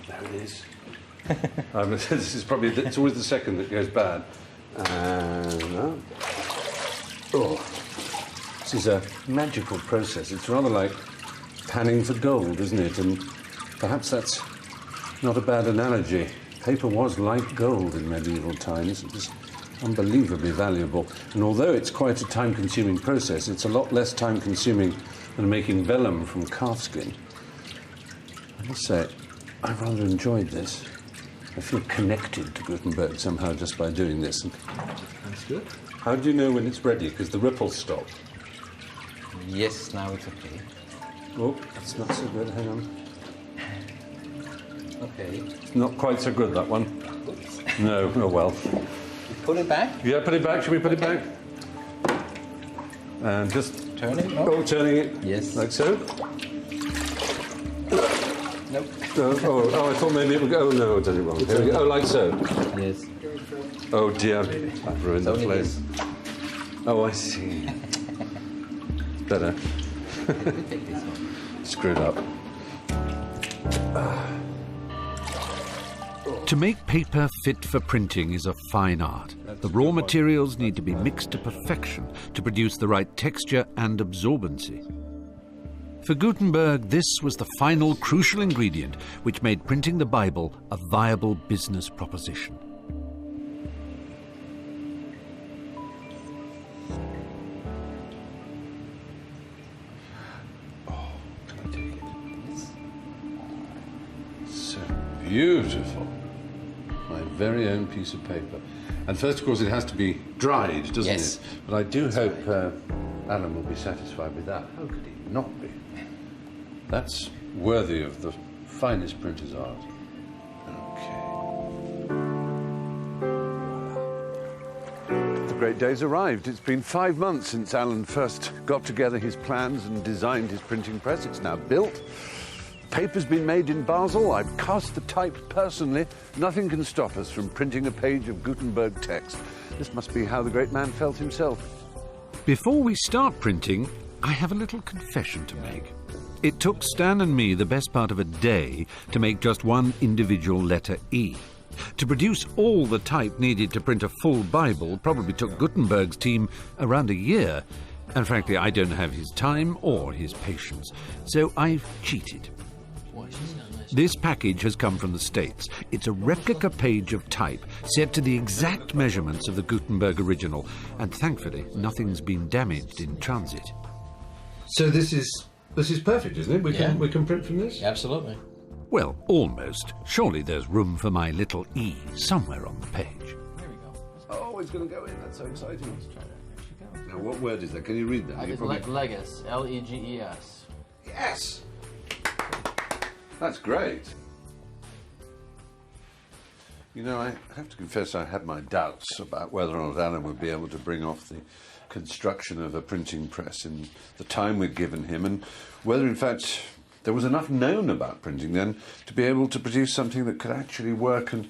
There it is. This is probably, it's always the second that goes bad. And this is a magical process. It's rather like panning for gold, isn't it? And perhaps that's not a bad analogy. Paper was like gold in medieval times. It was unbelievably valuable. And although it's quite a time-consuming process, it's a lot less time-consuming than making vellum from calfskin. I must say, I rather enjoyed this. I feel connected to Gutenberg somehow just by doing this. That's good. How do you know when it's ready? Because the ripples stop. Yes, now it's okay. Oh, that's not so good. Hang on. Okay. Not quite so good, that one. No, oh well. Put it back? Yeah, put it back. Should we put it back? And just... Turn it? Oh, turning it. Yes. Like so. Nope. Oh, I thought maybe it would go... Oh, no, I did it wrong. Here we go. Oh, like so. Yes. Oh, dear. I've ruined the place. Oh, I see. Better. Screwed up. To make paper fit for printing is a fine art. The raw materials need to be mixed to perfection to produce the right texture and absorbency. For Gutenberg, this was the final crucial ingredient which made printing the Bible a viable business proposition. So beautiful. My very own piece of paper. And first, of course, it has to be dried, doesn't it? But I do hope Alan will be satisfied with that. How could he not be? That's worthy of the finest printer's art. Okay. The great day's arrived. It's been 5 months since Alan first got together his plans and designed his printing press. It's now built. Paper's been made in Basel. I've cast the type personally. Nothing can stop us from printing a page of Gutenberg text. This must be how the great man felt himself. Before we start printing, I have a little confession to make. It took Stan and me the best part of a day to make just one individual letter E. To produce all the type needed to print a full Bible probably took Gutenberg's team around a year. And frankly, I don't have his time or his patience. So I've cheated. This package has come from the States. It's a replica page of type set to the exact measurements of the Gutenberg original, and thankfully nothing's been damaged in transit. So this is perfect, isn't it? We can print from this? Absolutely. Well, almost. Surely there's room for my little E somewhere on the page. There we go. Oh, it's going to go in. That's so exciting. Let's try that. Now, what word is that? Can you read that? Legis. L-E-G-E-S. Yes! That's great. You know, I have to confess I had my doubts about whether or not Alan would be able to bring off the construction of a printing press in the time we'd given him, and whether, in fact, there was enough known about printing then to be able to produce something that could actually work and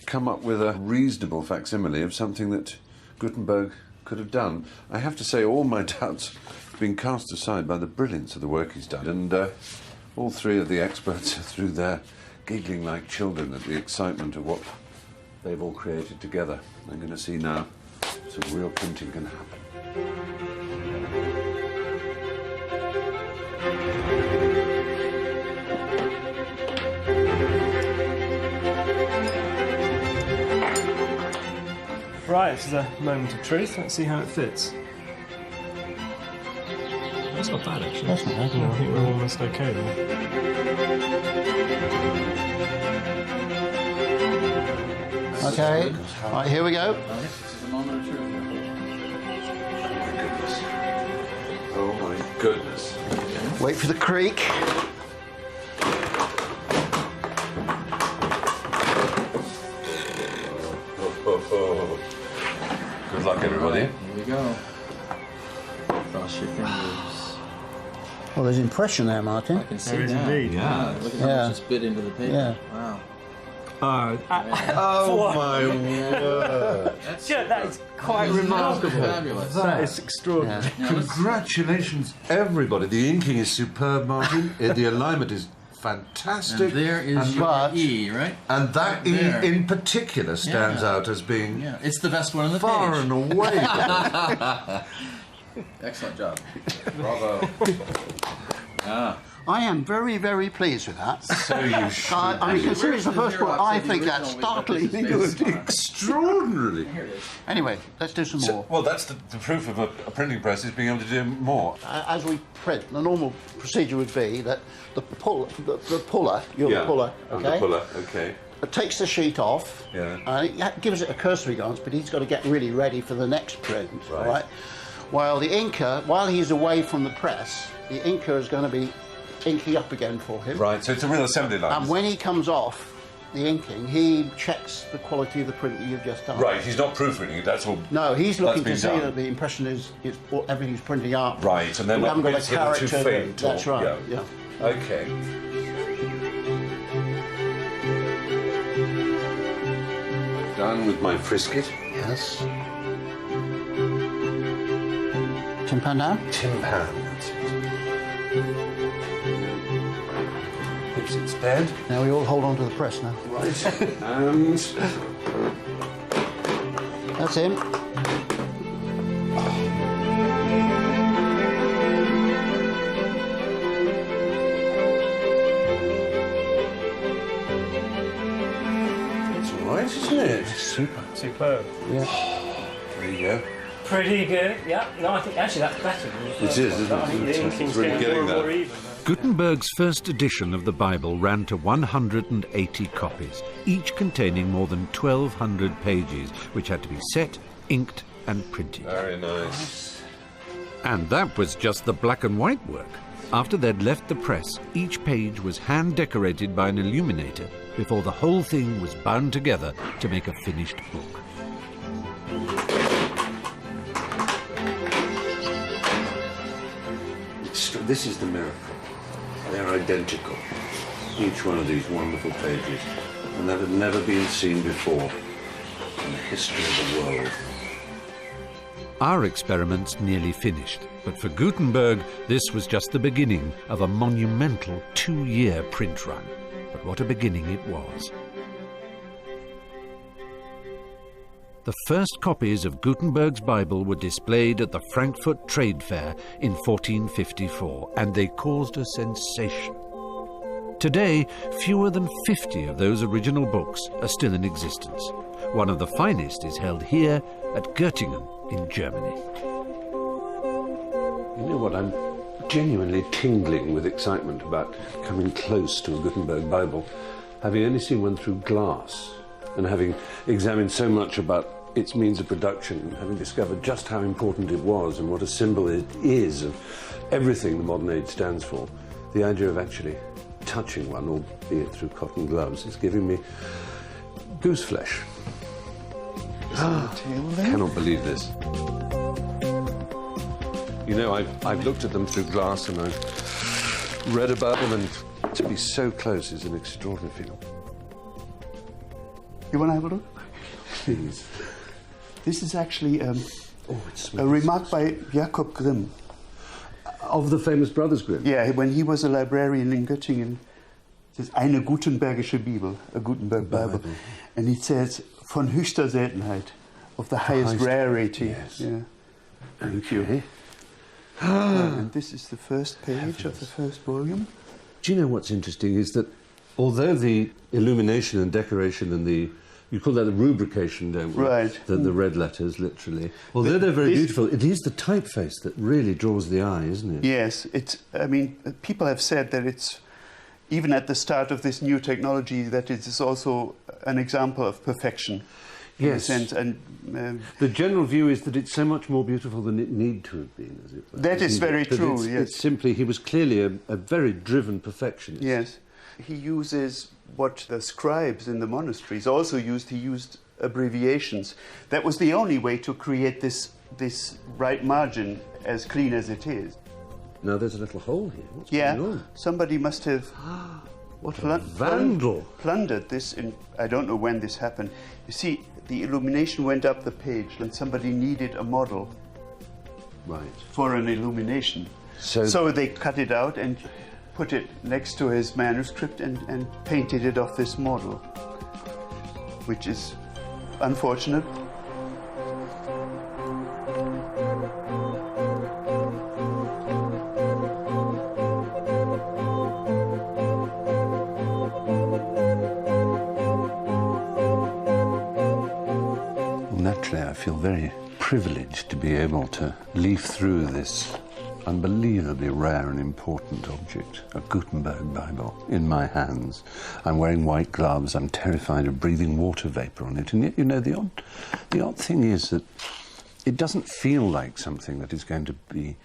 come up with a reasonable facsimile of something that Gutenberg could have done. I have to say all my doubts have been cast aside by the brilliance of the work he's done, and all three of the experts are through there giggling like children at the excitement of what they've all created together. I'm going to see now some real printing can happen. Right, this is a moment of truth. Let's see how it fits. That's not bad, actually. That's not bad. I think we're almost okay there. Okay, right, here we go. This is a moment of truth. Oh my goodness. Wait for the creak. Good luck, everybody. Here we go. Cross your fingers. Well, there's impression there, Martin. I can see There is that. indeed. Yeah. Look at how much it's bit into the paper. Yeah. Wow. Oh my word. That is quite remarkable. Fabulous. That is extraordinary. Now, Congratulations, everybody. The inking is superb, Martin. The alignment is fantastic. And there is your but- E, right? And that E There. in particular stands out as being Yeah, it's the best one on the far page. and away better. Excellent job. Bravo. I am very, very pleased with that. So you should. I mean, considering it's the first one, I think that's original startlingly with the good. Extraordinarily. Here it is. Anyway, let's do some more. Well, that's the proof of a printing press is being able to do more. As we print, the normal procedure would be that the puller, the puller, Yeah, the puller, and okay, the puller, okay. takes the sheet off, Yeah. and it gives it a cursory glance, but he's got to get really ready for the next print, Right. right? While the inker, while he's away from the press, the inker is going to be inking up again for him. Right, so it's a real assembly line. And when he comes off the inking, he checks the quality of the print that you've just done. Right, he's not proofreading it, that's all. No, he's looking to see done. that the impression is everything's printing up. Right, and then we haven't got a it's either too character. faint or... That's right, yeah. Okay. Done with my frisket. Yes. Timpan down? Timpan, that's it. Oops, it's dead. Now we all hold on to the press now. Right, and... That's him. It's all right, isn't it? Super. Superb. Yeah. There you go. Pretty good, yeah. No, I think actually that's better than the first It is, isn't one. it? I think the inking's It's really getting more getting and more there. even. Gutenberg's first edition of the Bible ran to 180 copies, each containing more than 1,200 pages, which had to be set, inked and printed. Very nice. And that was just the black and white work. After they'd left the press, each page was hand-decorated by an illuminator before the whole thing was bound together to make a finished book. This is the miracle. They're identical, each one of these wonderful pages, and that had never been seen before in the history of the world. Our experiment's nearly finished, but for Gutenberg, this was just the beginning of a monumental 2-year print run. But what a beginning it was. The first copies of Gutenberg's Bible were displayed at the Frankfurt Trade Fair in 1454, and they caused a sensation. Today, fewer than 50 of those original books are still in existence. One of the finest is held here at Göttingen in Germany. You know what, I'm genuinely tingling with excitement about coming close to a Gutenberg Bible, having only seen one through glass, and having examined so much about its means of production, and having discovered just how important it was and what a symbol it is of everything the modern age stands for. The idea of actually touching one, albeit through cotton gloves, is giving me goose flesh. I cannot believe this. You know, I've looked at them through glass and I've read about them, and to be so close is an extraordinary feeling. You want to have a look? Please. This is actually it a smells. remark by Jakob Grimm. Of the famous Brothers Grimm? Yeah, when he was a librarian in Göttingen, it says, eine Gutenbergische Bibel, a Gutenberg Bible. And he says, von höchster Seltenheit, of the highest rarity. Yes. Yeah. Thank you. And this is the first page of the first volume. Do you know what's interesting is that although the illumination and decoration and the, you call that the rubrication, don't we? Right. The red letters, literally. Although they're very beautiful, it is the typeface that really draws the eye, isn't it? Yes, it's, I mean, people have said that it's, even at the start of this new technology, that it is also an example of perfection. In a sense, and the general view is that it's so much more beautiful than it need to have been, as it were. That is very true, yes. It's simply, he was clearly a very driven perfectionist. Yes. He uses what the scribes in the monasteries also used. He used abbreviations. That was the only way to create this right margin as clean as it is. Now there's a little hole here. What's going on? Somebody must have What a vandal. plundered this in, I don't know when this happened. You see, the illumination went up the page and somebody needed a model for an illumination. So they cut it out and put it next to his manuscript and painted it off this model, which is unfortunate. Naturally, I feel very privileged to be able to leaf through this unbelievably rare and important object, a Gutenberg Bible, in my hands. I'm wearing white gloves, I'm terrified of breathing water vapour on it, and yet, you know, the odd thing is that it doesn't feel like something that is going to be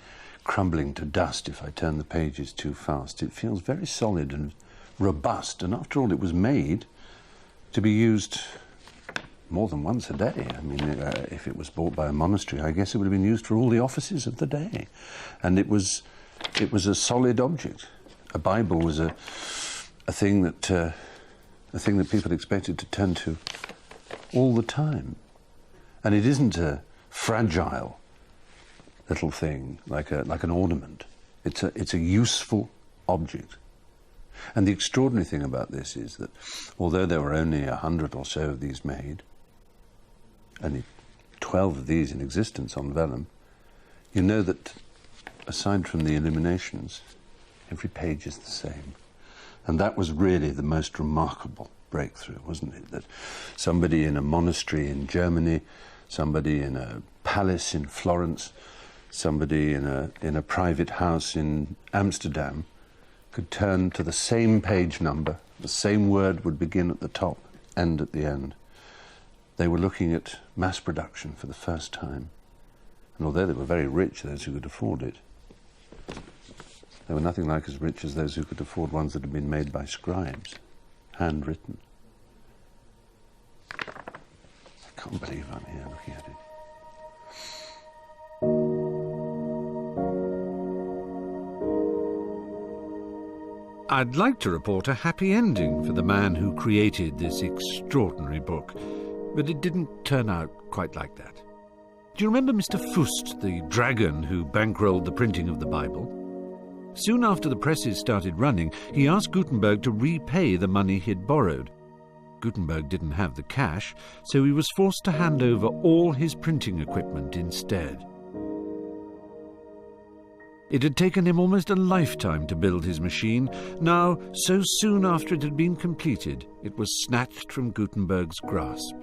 crumbling to dust if I turn the pages too fast. It feels very solid and robust, and after all, it was made to be used more than once a day. I mean, if it was bought by a monastery, I guess it would have been used for all the offices of the day. And it was a solid object. A Bible was a thing that people expected to turn to all the time. And it isn't a fragile little thing like an ornament. It's a useful object. And the extraordinary thing about this is that although there were only 100 or so of these made, only 12 of these in existence on vellum, you know that aside from the illuminations, every page is the same. And that was really the most remarkable breakthrough, wasn't it? That somebody in a monastery in Germany, somebody in a palace in Florence, somebody in a private house in Amsterdam could turn to the same page number, the same word would begin at the top, end at the end. They were looking at mass production for the first time. And although they were very rich, those who could afford it, they were nothing like as rich as those who could afford ones that had been made by scribes, handwritten. I can't believe I'm here looking at it. I'd like to report a happy ending for the man who created this extraordinary book, but it didn't turn out quite like that. Do you remember Mr. Fust, the dragon who bankrolled the printing of the Bible? Soon after the presses started running, he asked Gutenberg to repay the money he'd borrowed. Gutenberg didn't have the cash, so he was forced to hand over all his printing equipment instead. It had taken him almost a lifetime to build his machine. Now, so soon after it had been completed, it was snatched from Gutenberg's grasp.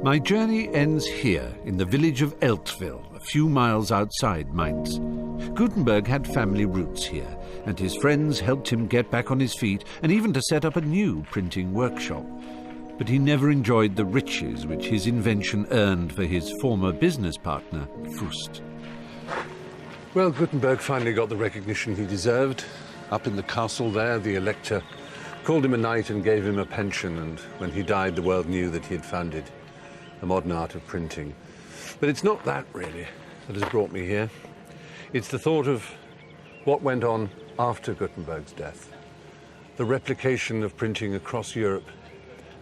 My journey ends here, in the village of Eltville, a few miles outside Mainz. Gutenberg had family roots here, and his friends helped him get back on his feet and even to set up a new printing workshop. But he never enjoyed the riches which his invention earned for his former business partner, Fust. Well, Gutenberg finally got the recognition he deserved. Up in the castle there, the elector called him a knight and gave him a pension, and when he died, the world knew that he had founded the modern art of printing. But it's not that, really, that has brought me here. It's the thought of what went on after Gutenberg's death. The replication of printing across Europe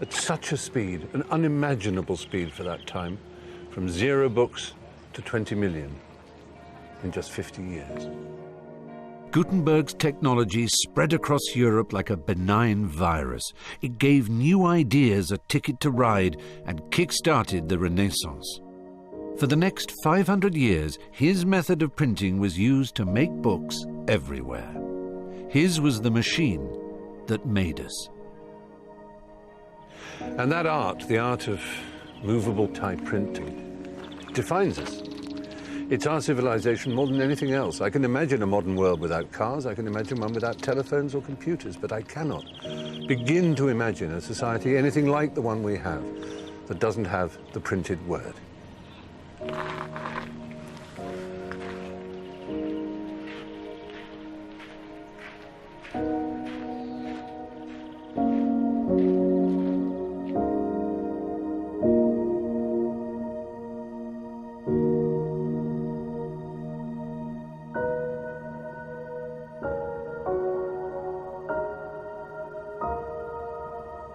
at such a speed, an unimaginable speed for that time, from 0 books to 20 million in just 50 years. Gutenberg's technology spread across Europe like a benign virus. It gave new ideas a ticket to ride and kick-started the Renaissance. For the next 500 years, his method of printing was used to make books everywhere. His was the machine that made us. And that art, the art of movable type printing, defines us. It's our civilization more than anything else. I can imagine a modern world without cars, I can imagine one without telephones or computers, but I cannot begin to imagine a society anything like the one we have that doesn't have the printed word.